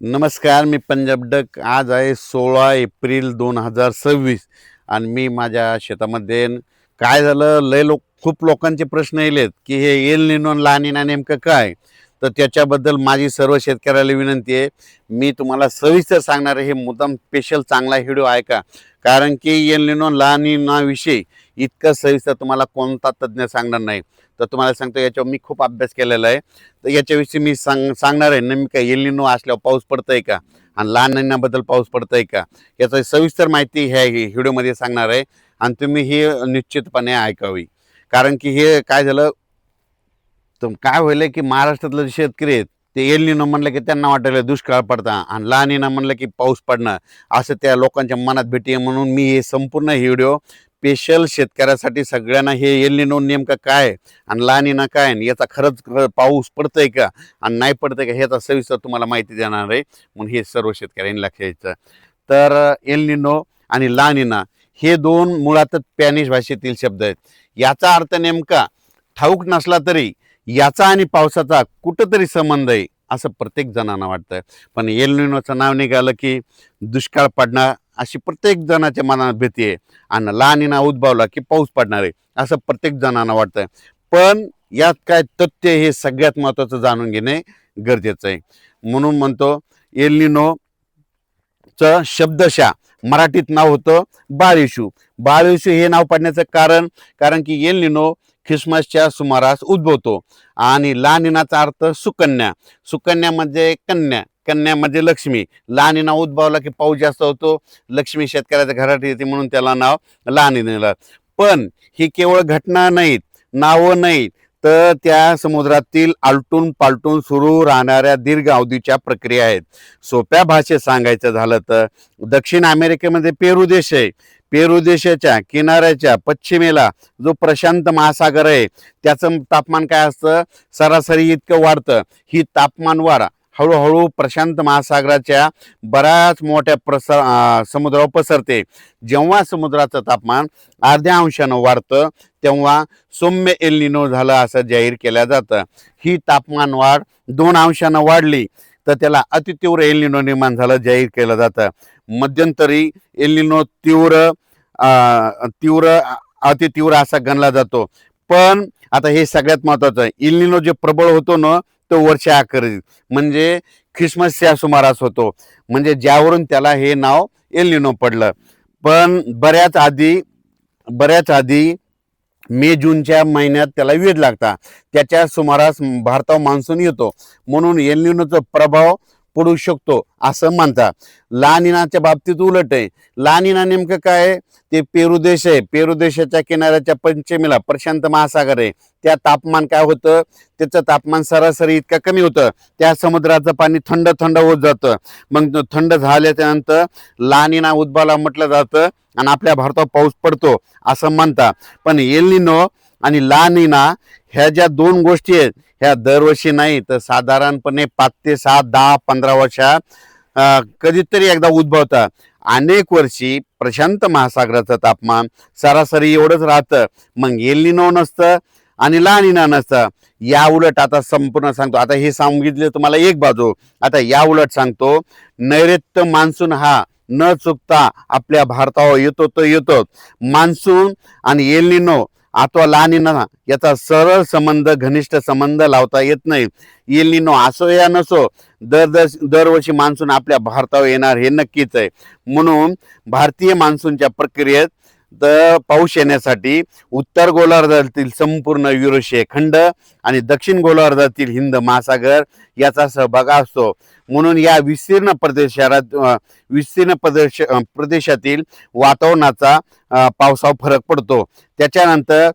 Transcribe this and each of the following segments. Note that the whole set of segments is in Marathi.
नमस्कार, मी पंजाब डक. आज आहे 16 एप्रिल 2026 आणि मी माझ्या शेतामध्ये काय झालं, खूप लोकांचे प्रश्न येलेत की हे एल निनो ला निना नेमकं काय. तर त्याच्याबद्दल माझी सर्व शेतकऱ्याला विनंती आहे, मी तुम्हाला सविस्तर सांगणार आहे. हे मुद्दाम स्पेशल चांगला व्हिडिओ आहे का, कारण की एल निनो ला निना विषयी इतकं सविस्तर तुम्हाला कोणता तज्ज्ञ सांगणार नाही. तर तुम्हाला सांगतो, याच्यावर मी खूप अभ्यास केलेला आहे. तर याच्याविषयी मी सांगणार आहे. नेमकं एल निनो असल्यावर पाऊस पडतंय का आणि लहान निनाबद्दल पाऊस पडतंय का, याचा सविस्तर माहिती ह्या व्हिडिओमध्ये सांगणार आहे. आणि तुम्ही हे निश्चितपणे ऐकावी, कारण की हे काय झालं, तर काय होईल की महाराष्ट्रातले जे शेतकरी आहेत ते एल निनो म्हणलं की त्यांना वाटायला दुष्काळ पडता आणि ला निना म्हणलं की पाऊस पडणं, असं त्या लोकांच्या मनात भीती आहे. म्हणून मी हे संपूर्ण व्हिडिओ स्पेशल शेतकऱ्यासाठी, सगळ्यांना हे एल निनो नेमकं काय आणि ला निना काय आणि याचा खरंच पाऊस पडतंय का आणि नाही पडतंय का ह्याचा सविस्तर तुम्हाला माहिती देणार आहे. म्हणून हे सर्व शेतकऱ्यांनी लक्ष द्यायचं. तर एल निनो आणि ला निना हे दोन मुळातच स्पॅनिश भाषेतील शब्द आहेत. याचा अर्थ नेमका ठाऊक नसला तरी याचा आणि पावसाचा कुठंतरी संबंध आहे असं प्रत्येक जणांना वाटतं. पण एल निनोचं नाव निघालं की दुष्काळ पडणार अशी प्रत्येक जणाच्या मनात भीती आहे, आणि ला निना उद्भवला की पाऊस पडणार आहे असं प्रत्येक जणांना वाटतं. पण यात काय तथ्य हे सगळ्यात महत्त्वाचं जाणून घेणे गरजेचं आहे. म्हणून म्हणतो, एल निनोचं शब्दशः मराठीत नाव होतं बाळ येशू. बाळ येशू हे नाव पडण्याचं कारण की एल निनो ख्रिसमसच्या सुमारास उद्भवतो आणि ला निनाचा अर्थ सुकन्या. सुकन्या म्हणजे कन्या, कन्या म्हणजे लक्ष्मी. ला निना उद्भवला की पाऊस जास्त होतो, लक्ष्मी शेतकऱ्याच्या घरात येते, म्हणून त्याला नाव ला निना. पण ही केवळ घटना नाहीत, नावं नाहीत, तर त्या समुद्रातील आलटून पालटून सुरू राहणाऱ्या दीर्घ अवधीच्या प्रक्रिया आहेत. सोप्या भाषेत सांगायचं झालं तर दक्षिण अमेरिकेमध्ये पेरू देश आहे. पेरू देशाच्या किनाऱ्याच्या पश्चिमेला जो प्रशांत महासागर आहे त्याचं तापमान काय असतं, सरासरी इतकं वाढतं. ही तापमान वाढ हळूहळू प्रशांत महासागराच्या बऱ्याच मोठ्या समुद्रावर पसरते. जेव्हा समुद्राचं तापमान अर्ध्या अंशानं वाढतं तेव्हा सौम्य एल निनो झालं असं जाहीर केलं जातं. ही तापमान वाढ 2 अंशानं वाढली तर त्याला अतितीव्र एल निनो निर्माण झालं जाहीर केलं जातं. मध्यंतरी एल निनो अतितीव्र असा गणला जातो. पण आता हे सगळ्यात महत्वाचं आहे, एल निनो जे प्रबळ होतो ना तो वर्षा अखेरीस म्हणजे ख्रिसमसच्या सुमारास होतो, म्हणजे ज्यावरून त्याला हे नाव एल निनो पडलं. पण बऱ्याच आधी मे जूनच्या महिन्यात त्याला वेध लागतात. त्याच्या सुमारास भारतावर मान्सून येतो, म्हणून एल निनोचा प्रभाव पडू शकतो असं म्हणतात. ला निनाच्या बाबतीत उलट आहे. ला निना नेमकं काय आहे, ते पेरू देश आहे. पेरू देशाच्या किनाऱ्याच्या पश्चिमेला प्रशांत महासागर आहे. त्या तापमान काय होतं, त्याचं तापमान सरासरी इतकं कमी होतं, त्या समुद्राचं पाणी थंड थंड होत जातं. मग थंड झाल्याच्यानंतर ला निना उद्भवला म्हटलं जातं आणि आपल्या भारतावर पाऊस पडतो असं म्हणतात. पण एल निनो आणि ला निना ह्या ज्या दोन गोष्टी आहेत ह्या दरवर्षी नाही, तर साधारणपणे 5 ते 7, 10, 15 वर्षात कधीतरी एकदा उद्भवतात. अनेक वर्षी प्रशांत महासागराचं तापमान सरासरी एवढंच राहतं. मग एल निनो नसतं आणि ला निना नसतं. या उलट आता संपूर्ण सांगतो, आता हे सांगितले तुम्हाला एक बाजू, आता या उलट सांगतो. नैऋत्य मान्सून हा न चुकता आपल्या भारतावर येतो तो येतो. मान्सून आणि एल निनो अथवा ला निना याचा सरळ संबंध, घनिष्ठ संबंध लावता येत नाही. एल निनो असो या नसो, दरवर्षी मान्सून आपल्या भारतावर येणार हे नक्कीच आहे. म्हणून भारतीय मान्सूनच्या प्रक्रियेत पाऊस येण्यासाठी उत्तर गोलार्धातील संपूर्ण युरेशिया खंड आणि दक्षिण गोलार्धातील हिंद महासागर याचा सहभाग असतो. म्हणून या विस्तीर्ण प्रदेशातील वातावरणाचा पावसावर फरक पडतो. त्याच्यानंतर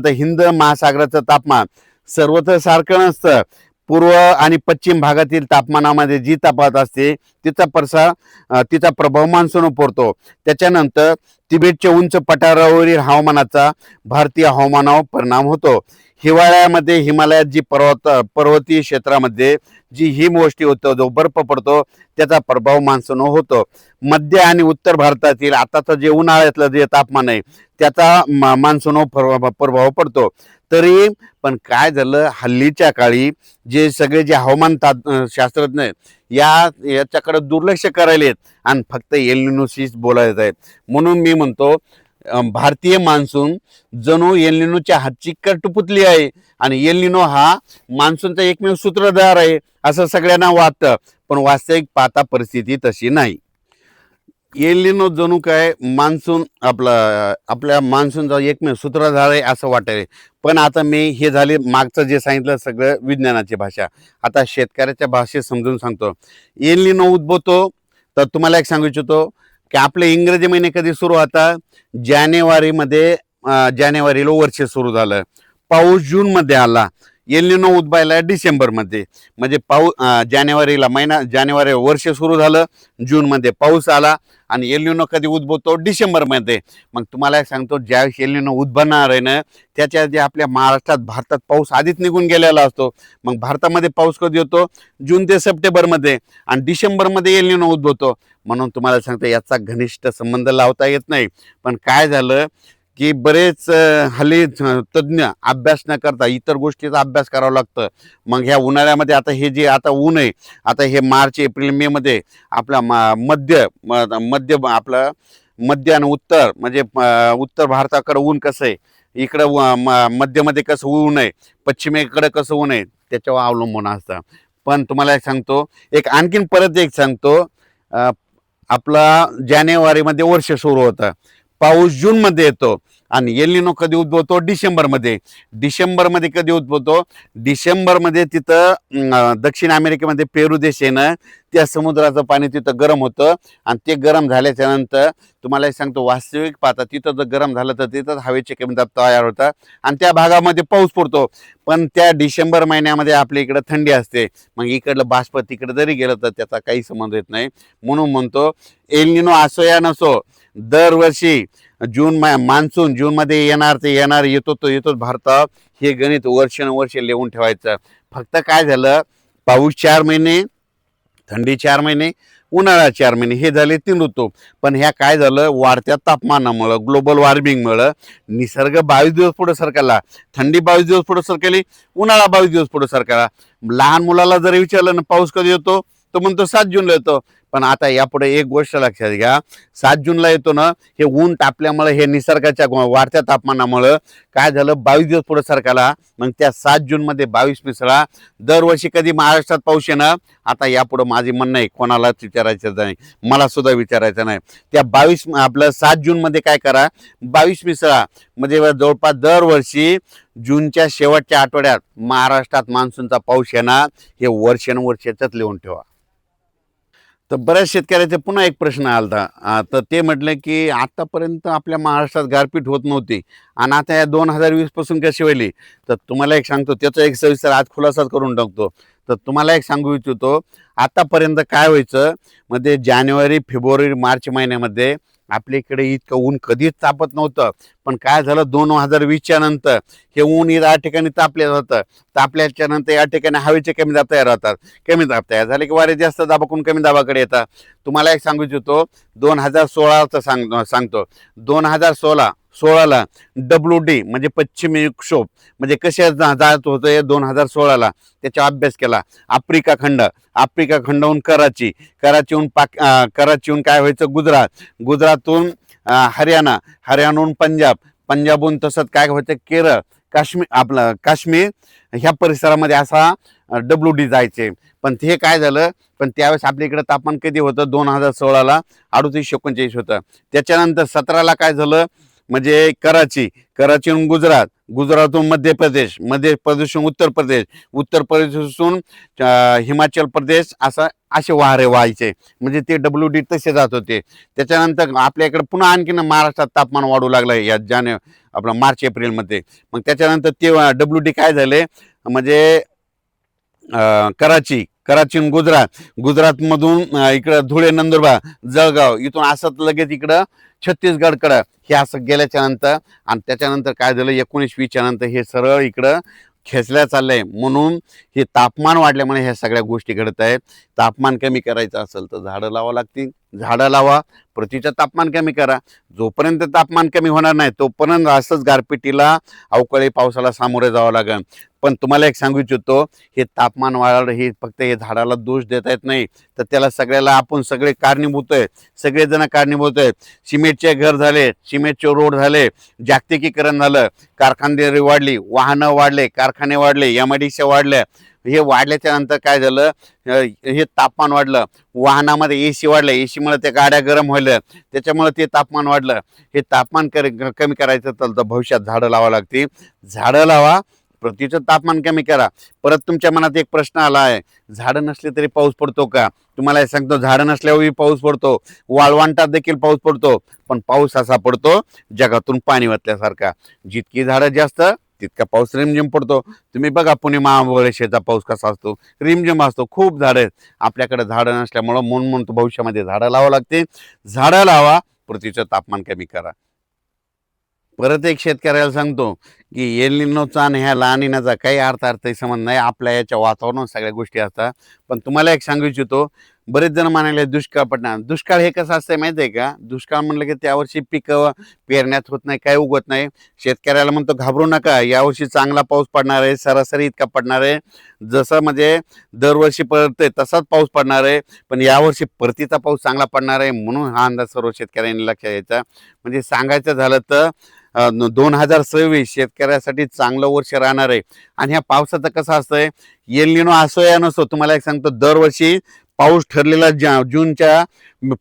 हिंद महासागराचं तापमान सर्वत्र सारखं नसतं. पूर्व आणि पश्चिम भागातील तापमानामध्ये जी तफावत असते तिचा प्रभाव मान्सून पडतो. त्याच्यानंतर तिबेटच्या उंच पठारावरील हवामानाचा भारतीय हवामानावर परिणाम होतो. हिवाळ्यामध्ये हिमालयात जी पर्वतीय क्षेत्रामध्ये जी हिमवृष्टी होतो, जो बर्फ पडतो, त्याचा प्रभाव मान्सून होतो. मध्य आणि उत्तर भारतातील आताचं जे उन्हाळ्यातलं जे तापमान आहे त्याचा मान्सून प्रभाव पडतो. तरी पण काय झालं, हल्लीच्या काळी जे सगळे जे हवामान शास्त्रज्ञ आहेत याच्याकडे दुर्लक्ष करायलेत आणि फक्त एल निनोशीच बोलायत आहेत. म्हणून मी म्हणतो भारतीय मान्सून जणू एल निनोच्या हातची कटपुतली आहे आणि एल निनो हा मान्सूनचा एकमेव सूत्रधार आहे असं सगळ्यांना वाटतं, पण वास्तविक पाहता परिस्थिती तशी नाही. एल निनो जणू काय मान्सून आपल्या मान्सूनचा एकमेव सूत्रधार आहे असं वाटेल. पण आता मी हे झाले मागचं जे सांगितलं सगळं विज्ञानाची भाषा, आता शेतकऱ्याच्या भाषेत समजून सांगतो. एल निनो उद्भवतो तर तुम्हाला एक सांगू इच्छितो की आपले इंग्रजी महिने कधी सुरू होतात, जानेवारीला वर्ष सुरू झालं, पाऊस जूनमध्ये आला, एल निनो उद्भवायला डिसेंबरमध्ये, म्हणजे जानेवारी वर्ष सुरू झालं, जूनमध्ये पाऊस आला आणि एल निनो कधी उद्भवतो, डिसेंबरमध्ये. मग तुम्हाला एक सांगतो ज्यावेळेस एल निनो उद्भवणार आहे ना त्याच्या आधी आपल्या भारतात पाऊस आधीच निघून गेलेला असतो. मग भारतामध्ये पाऊस कधी होतो, जून ते सप्टेंबरमध्ये, आणि डिसेंबरमध्ये एल निनो उद्भवतो. म्हणून तुम्हाला सांगतो याचा घनिष्ठ संबंध लावता येत नाही. पण काय झालं की बरेच हल्ली तज्ज्ञ अभ्यास न करता इतर गोष्टीचा अभ्यास करावा लागतं. मग ह्या उन्हाळ्यामध्ये आता हे जे आता ऊन आहे, आता हे मार्च एप्रिल मे मध्ये आपला मध्य आणि उत्तर, म्हणजे उत्तर भारताकडे ऊन कसं आहे, इकडं मध्यमध्ये कसं ऊन आहे, पश्चिमेकडे कसं ऊन आहे, त्याच्यावर अवलंबून असतं. पण तुम्हाला एक सांगतो, आणखीन परत एक सांगतो, आपला जानेवारीमध्ये वर्ष सुरू होतं, पाऊस जूनमध्ये येतो, आणि एल निनो कधी उद्भवतो, डिसेंबरमध्ये कधी उद्भवतो, डिसेंबरमध्ये तिथं दक्षिण अमेरिकेमध्ये पेरू देश आहे ना, त्या समुद्राचं पाणी तिथं गरम होतं आणि ते गरम झाल्याच्या नंतर तुम्हाला सांगतो वास्तविक पाहता तिथं जर गरम झालं तर तिथं हवेचे कमी दाब तयार होतात आणि त्या भागामध्ये पाऊस पडतो. पण त्या डिसेंबर महिन्यामध्ये आपल्या इकडं थंडी असते, मग इकडलं बाष्प तिकडे जरी गेलं तर त्याचा काही संबंध येत नाही. म्हणून म्हणतो एल निनो असो या नसो, दरवर्षी मान्सून जूनमध्ये येतोच भारतात. हे गणित वर्षानुवर्ष लिहून ठेवायचं. फक्त काय झालं, पाऊस 4 महिने, थंडी 4 महिने, उन्हाळा 4 महिने, हे झाले 3 ऋतू. पण ह्या काय झालं, वाढत्या तापमानामुळं, ग्लोबल वॉर्मिंगमुळं निसर्ग 22 दिवस पुढे सरकला, थंडी 22 दिवस पुढे सरकली, उन्हाळा 22 दिवस पुढे सरकला. लहान मुलाला जर विचारलं ना पाऊस कधी येतो, तो म्हणतो 7 जूनला येतो. पण आता यापुढे एक गोष्ट लक्षात घ्या, 7 जूनला येतो ना, हे ऊन तापल्यामुळे, हे निसर्गाच्या वाढत्या तापमानामुळं काय झालं, 22 दिवस पुढे सरकाला. मग त्या 7 जूनमध्ये 22 मिसळा. दरवर्षी कधी महाराष्ट्रात पाऊस येणार, आता यापुढे माझे म्हणणं आहे, कोणालाच विचारायचं नाही, मला सुद्धा विचारायचं नाही. त्या 7 जूनमध्ये काय करा, 22 मिसळा, म्हणजे जवळपास दरवर्षी जूनच्या शेवटच्या आठवड्यात महाराष्ट्रात मान्सूनचा पाऊस येणार, हे वर्षानुवर्षाच लिहून ठेवा. तर बऱ्याच शेतकऱ्याचे पुन्हा एक प्रश्न आला, तर ते म्हटले की आतापर्यंत आपल्या महाराष्ट्रात गारपीट होत नव्हती आणि आता या 2020 पासून कशी व्हायली. तर तुम्हाला एक सांगतो, त्याचा एक सविस्तर आज खुलासा करून टाकतो. तर तुम्हाला एक सांगू इच्छितो, आतापर्यंत काय व्हायचं, म्हणजे जानेवारी फेब्रुवारी मार्च महिन्यामध्ये आपल्या इकडे इतकं ऊन कधीच तापत नव्हतं. पण काय झालं, 2020च्या नंतर हे ऊन या ठिकाणी तापले जातं, तापल्याच्या नंतर या ठिकाणी हवेचे कमी दाब तयार होतात, कमी दाब तयार झाले की वारे जास्त दाबाकडून कमी दाबाकडे येतात. तुम्हाला एक सांगू इच्छितो, 2016चं सांगतो, 2016ला WD म्हणजे पश्चिमी विक्षोभ म्हणजे कशा जात होतं 2016ला, त्याचा अभ्यास केला. आफ्रिका खंडाहून कराचीहून काय व्हायचं, गुजरातहून हरियाणाहून पंजाबहून तसंच काय व्हायचं, केरळ, काश्मीर ह्या परिसरामध्ये असा WD जायचे. पण ते काय झालं, पण त्यावेळेस आपल्या इकडे तापमान कधी होतं, 2016ला 38-39 होतं. त्याच्यानंतर 17ला काय झालं, म्हणजे कराचीहून गुजरातहून मध्य प्रदेशहून उत्तर प्रदेशहून हिमाचल प्रदेश, असे वारे व्हायचे, म्हणजे ते WD तसे जात होते. त्याच्यानंतर आपल्या इकडे पुन्हा आणखीन महाराष्ट्रात तापमान वाढू लागलं या मार्च एप्रिलमध्ये. मग त्याच्यानंतर ते WD काय झाले, म्हणजे कराचीहून गुजरातमधून इकडं धुळे, नंदुरबार, जळगाव, इथून असं लगेच इकडं छत्तीसगडकडं, हे असं गेल्याच्या नंतर, आणि त्याच्यानंतर काय झालं, 19-20च्या नंतर हे सरळ इकडं खेचल्या चाललंय, म्हणून हे तापमान वाढल्यामुळे ह्या सगळ्या गोष्टी घडत आहेत. तापमान कमी करायचं असेल तर झाडं लावा लागतील, झाडं लावा, पृथ्वीचं तापमान कमी करा. जोपर्यंत तापमान कमी होणार नाही तोपर्यंत असंच गारपिटीला, अवकाळी पावसाला सामोरे जावं लागेल. पण तुम्हाला एक सांगू इच्छितो, हे तापमान वाढ हे फक्त हे झाडाला दोष देता येत नाही, तर त्याला सगळ्याला आपण सगळे कारणीभूत आहे, सगळेजण कारणीभूत आहेत. सिमेंटचे घर झाले, सिमेंटचे रोड झाले, जागतिकीकरण झालं, कारखानदारी वाढली, वाहनं वाढले, कारखाने वाढले, MIDC वाढल्या. हे वाढल्याच्या नंतर काय झालं, हे तापमान वाढलं, वाहनामध्ये AC वाढलं, AC मुळे त्या गाड्या गरम व्हायला, त्याच्यामुळे ते तापमान वाढलं. हे तापमान कमी करायचं तर भविष्यात झाडं लावा लागतील. झाडं लावा, पृथ्वीचं तापमान कमी करा. परत तुमच्या मनात एक प्रश्न आला आहे, झाडं नसले तरी पाऊस पडतो का? तुम्हाला हे सांगतो, झाडं नसल्यावरही पाऊस पडतो, वाळवंटात देखील पाऊस पडतो. पण पाऊस असा पडतो जगातून पाणी वाचल्यासारखा. जितकी झाडं जास्त तितका पाऊस रिमझिम पडतो. तुम्ही बघा पुणे महाबळेश्वरचा पाऊस कसा असतो, रिमझिम असतो. खूप झाडं आहेत, आपल्याकडे झाडं नसल्यामुळं म्हणून तो भविष्यामध्ये झाडं लावा लागते. झाडं लावा, पृथ्वीचं तापमान कमी करा. परत एक शेतकऱ्याला सांगतो की एल निनोचा आणि ह्या ला निनाचा काही अर्थार्थही संबंध नाही, आपल्या याच्या वातावरणात सगळ्या गोष्टी असतात. पण तुम्हाला एक सांगू इच्छितो, बरेच जण म्हणाले दुष्काळ पडणार. दुष्काळ हे कसं असतं माहिती आहे का? दुष्काळ म्हणलं की त्यावर्षी पिकं पेरण्यात होत नाही, काय उगवत नाही. शेतकऱ्याला म्हणतो घाबरू नका, यावर्षी चांगला पाऊस पडणार आहे, सरासरी इतका पडणार आहे. जसं म्हणजे दरवर्षी पडते तसाच पाऊस पडणार आहे, पण यावर्षी परतीचा पाऊस चांगला पडणार आहे, म्हणून हा अंदाज सर्व शेतकऱ्यांनी लक्षात घ्यायचा. म्हणजे सांगायचं झालं तर 2026 शेतकऱ्यासाठी चांगलं वर्ष राहणार आहे. आणि ह्या पावसाचं कसं असतंय, एल निनो असो या नसो, तुम्हाला एक सांगतो, दरवर्षी पाऊस ठरलेला जूनच्या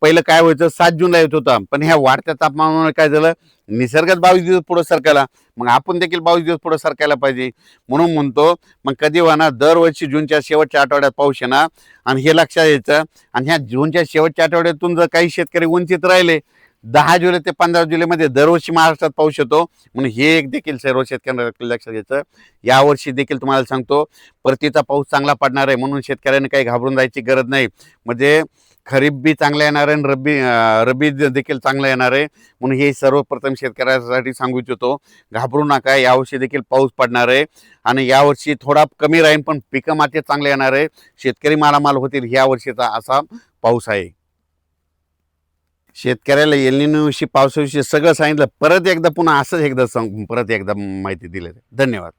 पहिलं काय व्हायचं, 7 जूनला येत होता. पण ह्या वाढत्या तापमानामुळे काय झालं, निसर्गात 22 दिवस पुढे सरकायला, मग आपण देखील 22 दिवस पुढे सरकायला पाहिजे. म्हणून म्हणतो, मग कधी होणार, दरवर्षी जूनच्या शेवटच्या आठवड्यात पाऊस येणार. आणि हे लक्षात यायचं. आणि ह्या जूनच्या शेवटच्या आठवड्यातून जर काही शेतकरी वंचित राहिले, 10 जुलै ते 15 जुलैमध्ये दरवर्षी महाराष्ट्रात पाऊस येतो. म्हणून हे एक देखील सर्व शेतकऱ्यांना लक्षात घ्यायचं. यावर्षी देखील तुम्हाला सांगतो, परतीचा पाऊस चांगला पडणार आहे, म्हणून शेतकऱ्यांनी काही घाबरून जायची गरज नाही. म्हणजे खरीप बी चांगला येणार आहे आणि रब्बी देखील चांगला येणार आहे. म्हणून हे सर्वप्रथम शेतकऱ्यासाठी सांगू इच्छितो, घाबरू नका, यावर्षी देखील पाऊस पडणार आहे. आणि यावर्षी थोडा कमी राहील, पण पिकं मात्र चांगले येणार आहे, शेतकरी मालामाल होतील. ह्या वर्षीचा असा पाऊस आहे. शेतकऱ्याला एल निनोविषयी, पावसाविषयी सगळं सांगितलं. परत एकदा पुन्हा असंच एकदा परत एकदा माहिती दिली. धन्यवाद.